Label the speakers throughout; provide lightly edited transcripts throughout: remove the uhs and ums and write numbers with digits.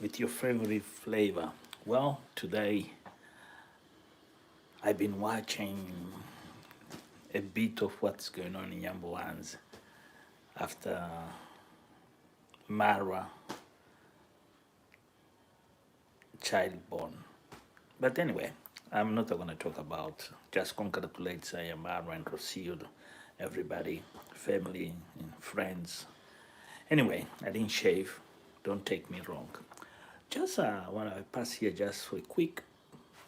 Speaker 1: with your favorite flavor. Well, today I've been watching a bit of what's going on in Yamboans after Mara child born. But anyway, I'm not going to talk about. Just congratulate Mara and Rosildo, everybody, family, and friends. Anyway, I didn't shave. Don't take me wrong. Just want to pass here just for a quick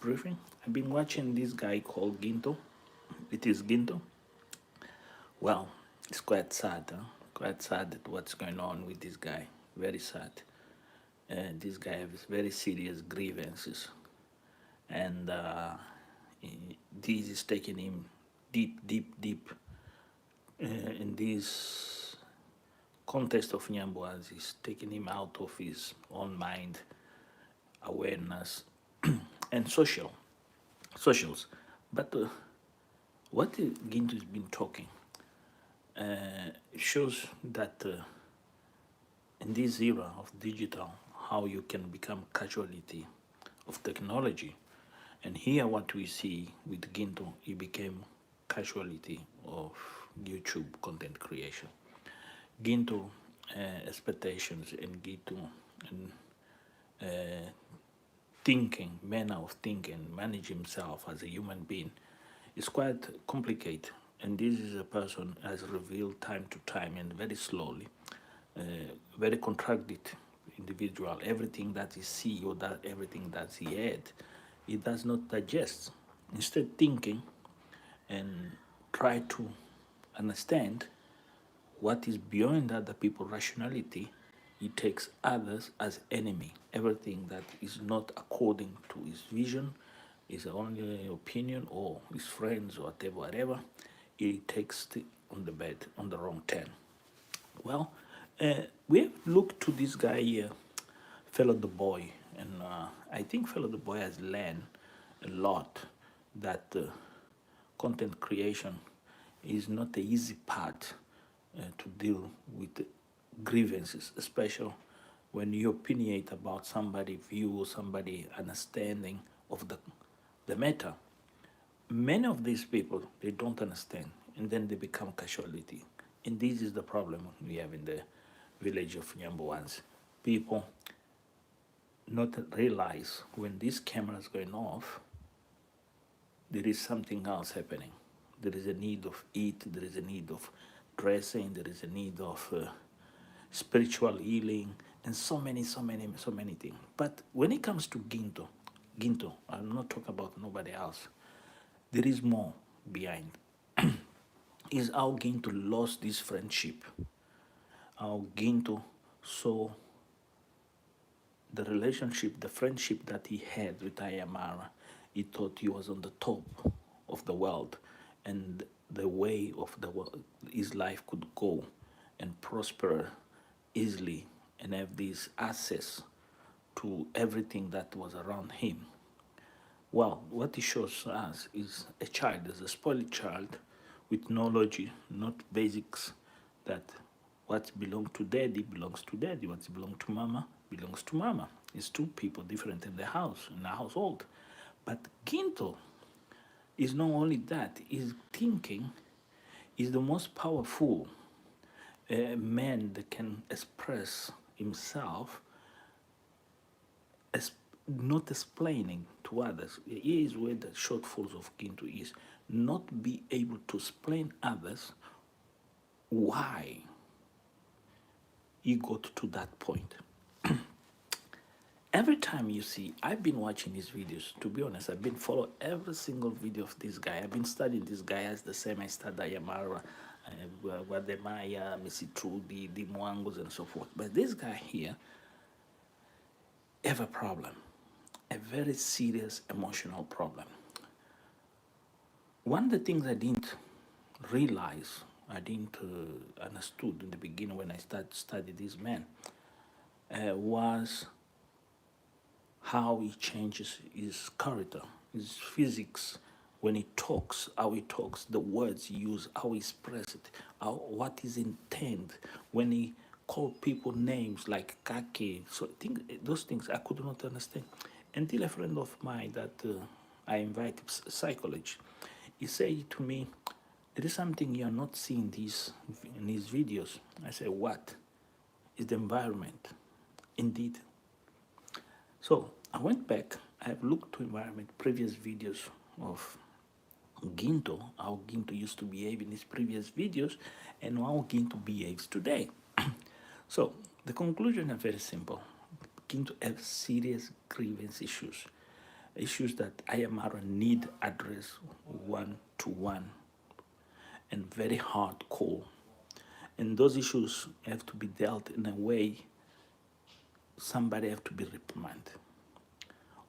Speaker 1: briefing. I've been watching this guy called Ginto. It is Ginto. Well, it's quite sad. Huh? Quite sad at what's going on with this guy. Very sad. This guy has very serious grievances, and this is taking him deep, deep, deep in this context of Nyamboas. Is taking him out of his own mind, awareness, and socials. But what Ginto has been talking shows that in this era of digital, how you can become casualty of technology. And here what we see with Ginto, he became casualty of YouTube content creation. Ginto expectations and Ginto and thinking, manner of thinking, manage himself as a human being is quite complicated. And this is a person as revealed time to time and very slowly, very contracted individual. Everything that he see or that everything that he had, he does not digest. Instead, thinking and try to understand what is beyond other people's rationality, he takes others as enemy. Everything that is not according to his vision, his only opinion, or his friends, or whatever, he takes on the bed, on the wrong turn. Well, we have looked to this guy here, Fellow the Boy, and I think Fellow the Boy has learned a lot that content creation is not the easy part to deal with grievances, especially when you opinionate about somebody view or somebody understanding of the matter. Many of these people, they don't understand, and then they become casualty. And this is the problem we have in the village of Nyamboans. People not realize when this camera is going off, there is something else happening. There is a need of eat, there is a need of dressing, there is a need of spiritual healing, and so many things. But when it comes to Ginto, I'm not talking about nobody else. There is more behind. Is how Ginto lost this friendship. How Ginto saw the relationship, the friendship that he had with Ayamara. He thought he was on the top of the world, and the way of the world, his life could go and prosper easily and have this access to everything that was around him. Well, what it shows us is a child, is a spoiled child with knowledge, not basics, that what belongs to daddy belongs to daddy, what belongs to mama belongs to mama. It's two people different in the house, in the household. But Ginto is not only that, his thinking is the most powerful man that can express himself as not explaining to others. Here is where the shortfalls of Ginto is not be able to explain others why he got to that point. Every time you see, I've been watching his videos. To be honest, I've been following every single video of this guy. I've been studying this guy as the same I studied Yamara, Guademaya, Missy Trudy, the Mwangos, and so forth. But this guy here have a problem, a very serious emotional problem. One of the things I didn't realize, I didn't understood in the beginning when I started studying this man, was how he changes his character, his physics, when he talks, how he talks, the words he uses, how he expresses it, what his intent when he call people names like kake. So those things I could not understand. Until a friend of mine that I invite psychology, he said to me, there is something you are not seeing in these videos. I said, what? Is the environment. Indeed. So I went back, I have looked to environment, previous videos of Ginto, how Ginto used to behave in his previous videos, and how Ginto behaves today. So the conclusion is very simple. Ginto has serious grievance issues that IMR need address one to one, and very hardcore. And those issues have to be dealt in a way somebody have to be reprimanded,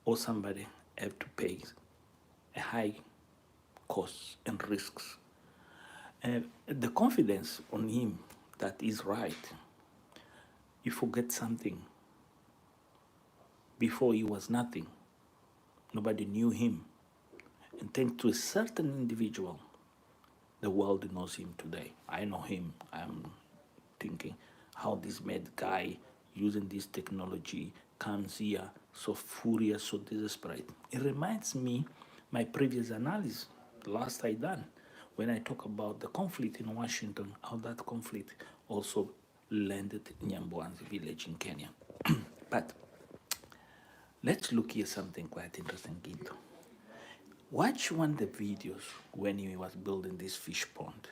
Speaker 1: or somebody have to pay a high costs and risks. And the confidence on him that is right. You forget something. Before he was nothing. Nobody knew him. And thanks to a certain individual, the world knows him today. I know him. I'm thinking how this mad guy using this technology comes here so furious, so desperate. It reminds me my previous analysis, last I done, when I talk about the conflict in Washington, how that conflict also landed in Nyambwanzi village in Kenya. But let's look here something quite interesting, Ginto. Watch one of the videos when he was building this fish pond.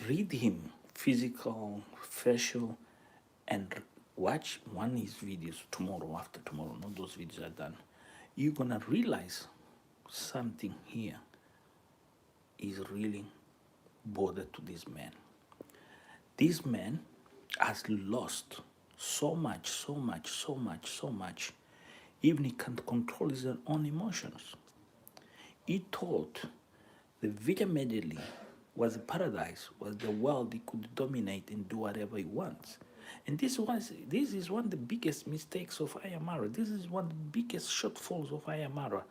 Speaker 1: Read him, physical, facial, and watch one of his videos tomorrow, after tomorrow, not those videos are done. You're gonna realize something here is really bothered to this man. This man has lost so much, so much, so much, so much, even he can't control his own emotions. He thought the Villa Medellin was a paradise, was the world he could dominate and do whatever he wants. And this is one of the biggest mistakes of Ayamara. This is one of the biggest shortfalls of Ayamara.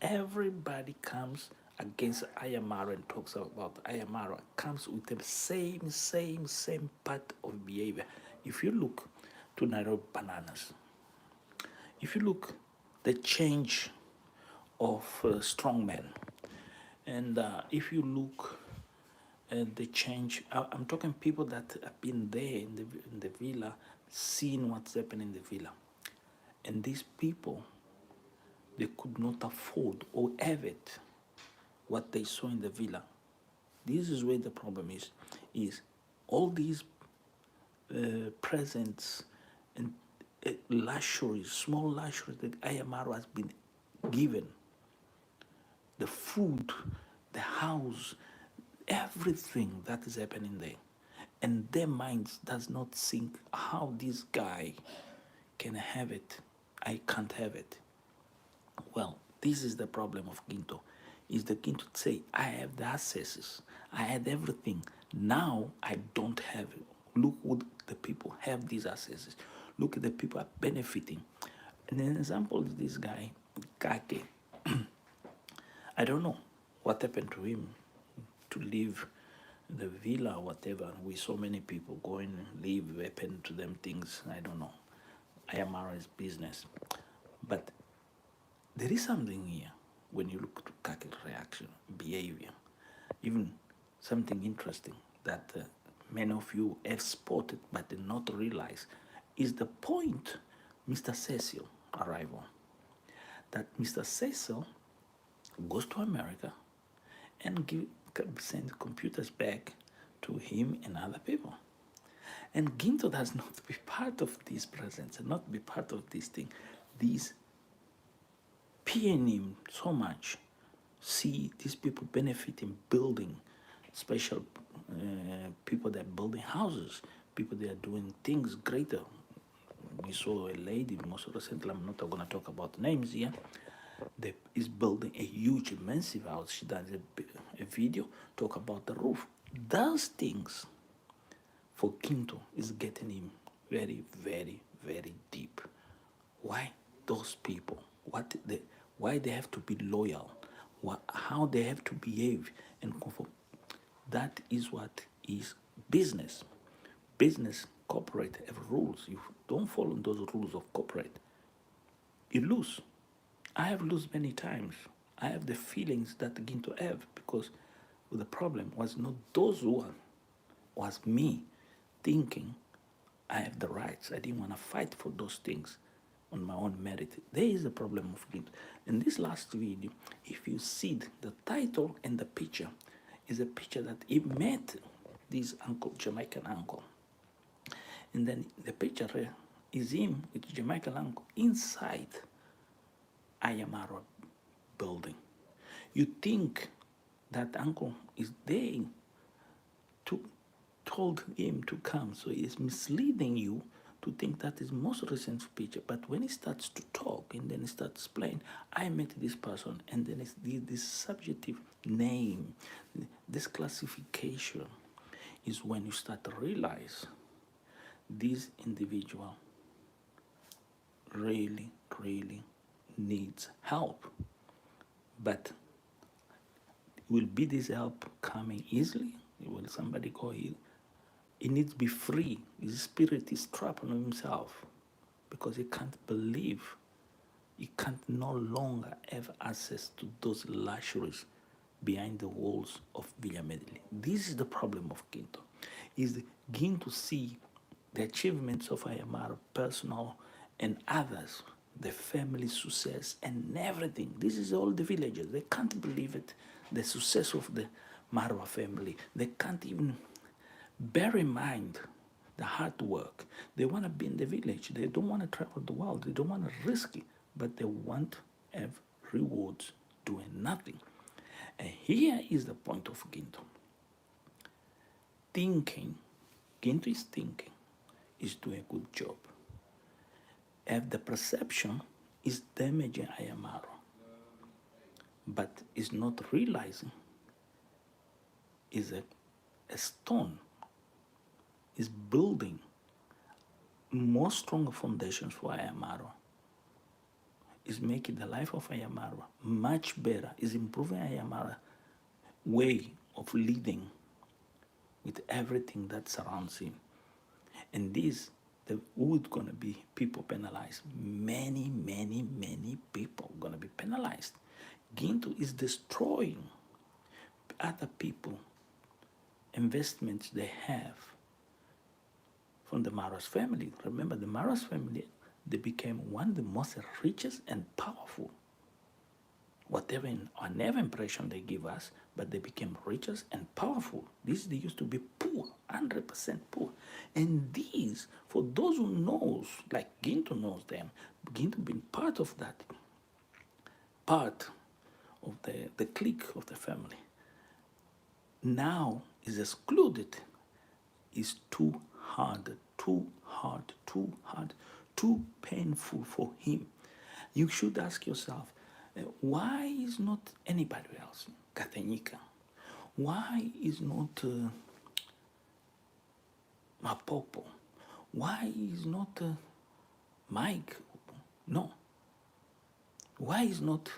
Speaker 1: Everybody comes against Ayamara and talks about Ayamara, comes with the same part of behavior. If you look to Nairobi Bananas, if you look the change of strongmen, and if you look at the change, I'm talking people that have been there in the villa, seeing what's happening in the villa. And these people, they could not afford or have it, what they saw in the villa. This is where the problem is all these presents and luxuries, small luxuries that Ayamaro has been given, the food, the house, everything that is happening there. And their minds does not think how this guy can have it, I can't have it. Well, this is the problem of Ginto. Is the Ginto say, I have the accesses, I had everything. Now I don't have it. Look what the people have these accesses. Look at the people are benefiting. And an example is this guy, Kake. I don't know what happened to him to leave the villa or whatever. We saw many people going, leave, happen to them things. I don't know. Ayamara's business. But there is something here when you look to Kake's reaction, behavior, even something interesting that many of you have spotted but did not realize is the point Mr. Cecil arrival. That Mr. Cecil goes to America and send computers back to him and other people. And Ginto does not be part of this presence and not be part of this thing. These pain him so much. See these people benefiting, building special people that are building houses, people that are doing things greater. We saw a lady most recently, I'm not going to talk about names here, that is building a huge, massive house. She does a video, talk about the roof. Those things for Ginto is getting him very, very, very deep. Why those people? Why they have to be loyal? How they have to behave and conform? That is what is business. Business corporate have rules. You don't follow those rules of corporate, you lose. I have lost many times. I have the feelings that Ginto have because the problem was not those one, was me thinking I have the rights. I didn't want to fight for those things on my own merit. There is a problem of Ginto. In this last video, if you see the title and the picture, is a picture that he met this uncle, Jamaican uncle. And then the picture is him with Jamaican uncle inside Ayamara building. You think that uncle is there to told him to come, so he is misleading you to think that is most recent picture. But when he starts to talk and then he starts playing, I met this person, and then it's this subjective name, this classification is when you start to realize this individual really, really needs help. But will be this help coming easily? Will somebody go here? He needs to be free. His spirit is trapped on himself because he can't believe. He can't no longer have access to those luxuries behind the walls of Villa Medellin. This is the problem of Ginto. Is Ginto see the achievements of Ayamaro, personal and others, the family success and everything. This is all the villagers. They can't believe it. The success of the Marwa family. They can't even bear in mind the hard work. They want to be in the village. They don't want to travel the world. They don't want to risk it, but they want to have rewards doing nothing. And here is the point of Ginto. Ginto is thinking, is doing a good job. Have the perception is damaging Ayamaro, but is not realizing is a stone is building more stronger foundations for Ayamaro, is making the life of Ayamaro much better, is improving Ayamaro way of leading with everything that surrounds him. And this, who is going to be people penalized? Many, many, many people going to be penalized. Ginto is destroying other people, investments they have from the Maras family. Remember, the Maras family, they became one of the most richest and powerful. Whatever impression they give us, but they became richest and powerful. They used to be poor, 100% poor. And these, for those who knows, like Ginto knows them, Ginto being part of that, part of the clique of the family, now is excluded. Is too hard, too painful for him. You should ask yourself, why is not anybody else? Katenika. Why is not Mapopo? Why is not Mike? No. Why is not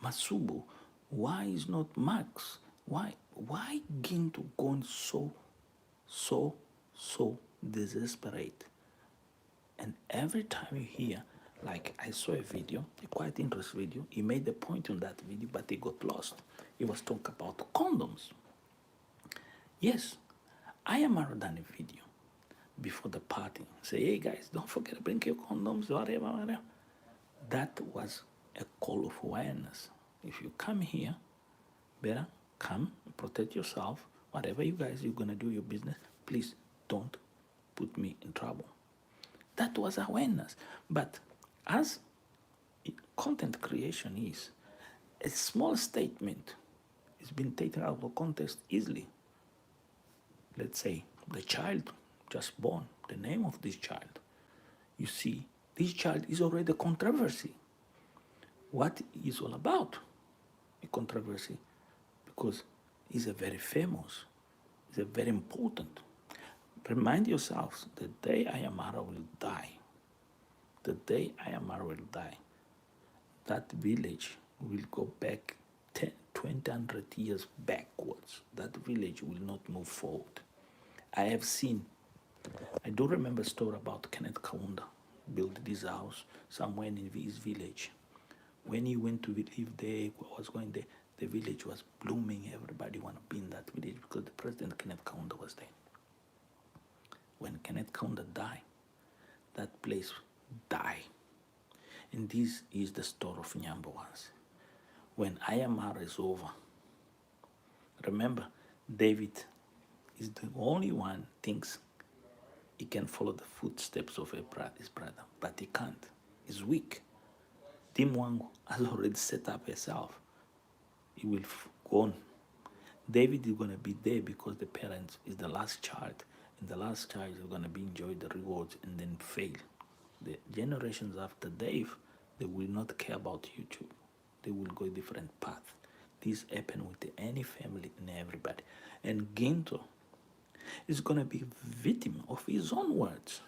Speaker 1: Masubo? Why is not Max? Why Ginto gone so desperate? And every time you hear, like I saw a video, a quite interesting video, he made a point on that video, but he got lost. He was talking about condoms. Yes, I am done a video before the party. Say, hey guys, don't forget to bring your condoms, whatever. That was a call of awareness. If you come here, better come, protect yourself. Whatever you guys, you're going to do your business, please don't put me in trouble. That was awareness. But as content creation is, a small statement is being taken out of context easily. Let's say the child just born, the name of this child. You see, this child is already a controversy. What is all about a controversy? Because he's a very famous, he's a very important. Remind yourselves, the day Ayamara will die, the day Ayamara will die, that village will go back 200 years backwards. That village will not move forward. I have seen I do remember a story about Kenneth Kaunda built this house somewhere in his village. When he went to live there, was going there, the village was blooming. Everybody wanted to be in that village because the president Kenneth Kaunda was there. When Kenneth Kaunda died, that place died. And this is the story of Nyambawans. When Ayamara is over, remember, David is the only one thinks he can follow the footsteps of his brother, but he can't. He's weak. Timwangu has already set up herself. He will go on. David is going to be there because the parents is the last child, and the last child is going to be enjoy the rewards and then fail. The generations after Dave, they will not care about YouTube. They will go a different path. This happen with any family and everybody. And Ginto is going to be victim of his own words.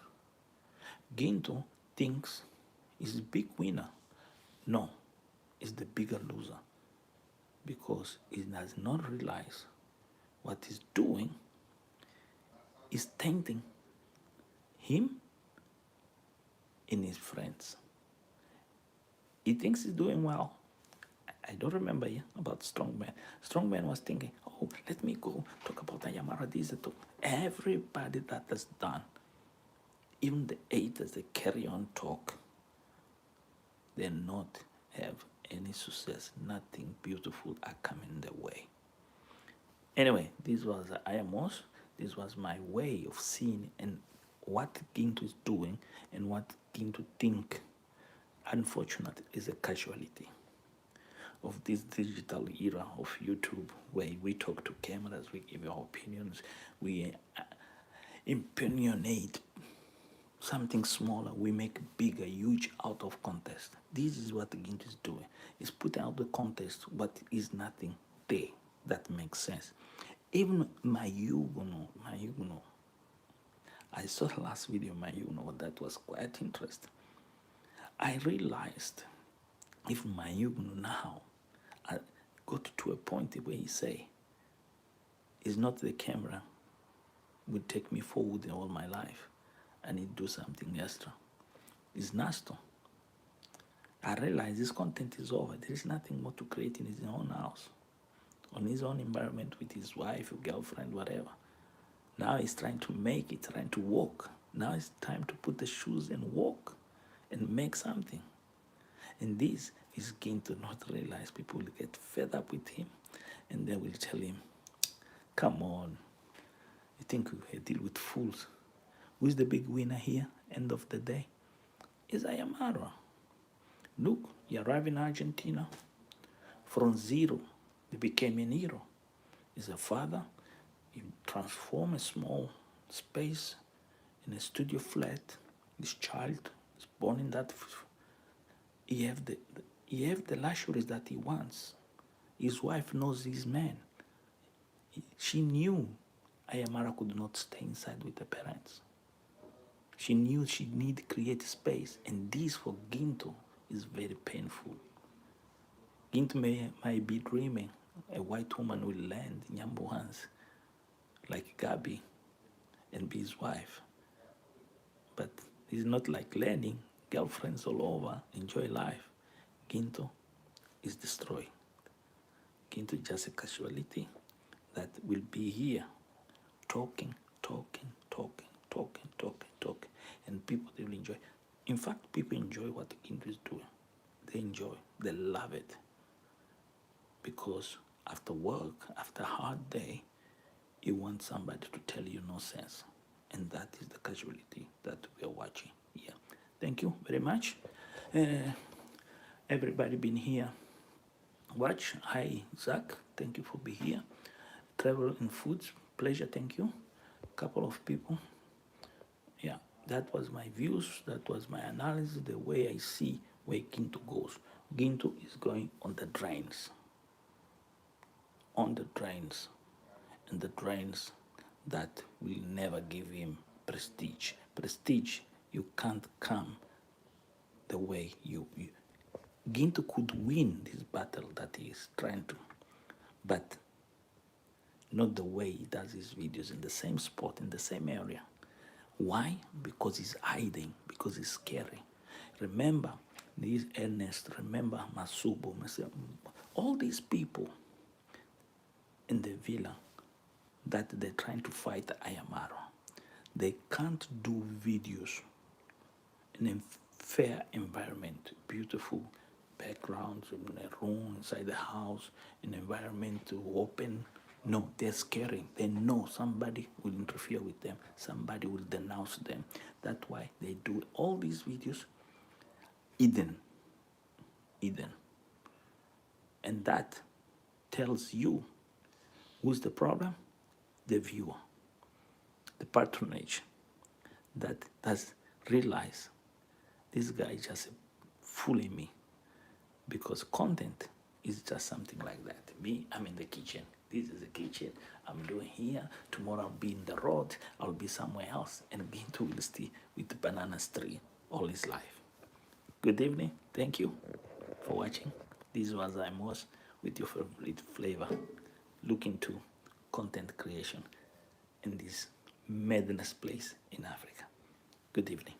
Speaker 1: Ginto thinks he's a big winner. No, he's the bigger loser because he does not realize what he's doing is tainting him and his friends. He thinks he's doing well. I don't remember about Strongman. Strongman was thinking, oh, let me go talk about Ayamara this and that. Everybody that has done, even the haters, they carry on talk. They not have any success. Nothing beautiful are coming their way. Anyway, this was Ayamos. This was my way of seeing and what Ginto is doing and what Ginto think, unfortunately, is a casualty of this digital era of YouTube, where we talk to cameras, we give our opinions, we opinionate something smaller, we make bigger, huge out of context. This is what Ginto is doing. It's putting out the context what is nothing there that makes sense. Even my Yugono, I saw the last video, my Yugono, that was quite interesting. I realized if my Yugono now, I got to a point where he say, it's not the camera would take me forward in all my life. I need to do something extra. It's Nasto. I realize this content is over. There is nothing more to create in his own house, on his own environment with his wife, girlfriend, whatever. Now he's trying to make it, trying to walk. Now it's time to put the shoes and walk and make something. And this is going to not realize people will get fed up with him and they will tell him, come on, you think we deal with fools? Who's the big winner here, end of the day? Is Ayamara. Look, he arrived in Argentina. From zero, he became a hero. He's a father. He transformed a small space in a studio flat. This child is born in that. He have the luxuries that he wants. His wife knows his man. She knew Ayamara could not stay inside with the parents. She knew she need to create space, and this for Ginto is very painful. Ginto might be dreaming a white woman will land in Yambo hands like Gabi and be his wife. But it's not like landing, girlfriends all over, enjoy life. Ginto is destroyed. Ginto is just a casualty that will be here talking, and people, they will enjoy. In fact, people enjoy what Ginto is doing. They enjoy, they love it. Because after work, after a hard day, you want somebody to tell you nonsense. And that is the casualty that we are watching here. Thank you very much. Everybody been here. Watch. Hi, Zach. Thank you for being here. Travel and Foods. Pleasure. Thank you. Couple of people. Yeah, that was my views. That was my analysis. The way I see where Ginto goes. Ginto is going on the drains. On the drains. And the drains that will never give him prestige. Prestige, you can't come the way you. Ginto could win this battle that he is trying to, but not the way he does his videos in the same spot, in the same area, Why? Because he's hiding, because he's scary. Remember these Ernest, remember Masubo, all these people in the villa that they're trying to fight Ayamaro. They can't do videos in a fair environment, beautiful backgrounds in a room inside the house, an environment to open. No, they're scaring. They know somebody will interfere with them, somebody will denounce them. That's why they do all these videos hidden. Hidden. And that tells you who's the problem? The viewer, the patronage that does realize this guy is just fooling me, because content is just something like that. Me, I'm in the kitchen. This is the kitchen. I'm doing here. Tomorrow I'll be in the road. I'll be somewhere else. And Ginto will stay with the banana tree all his life. Good evening. Thank you for watching. This was Amos with your favorite flavor. Look into content creation in this madness place in Africa. Good evening.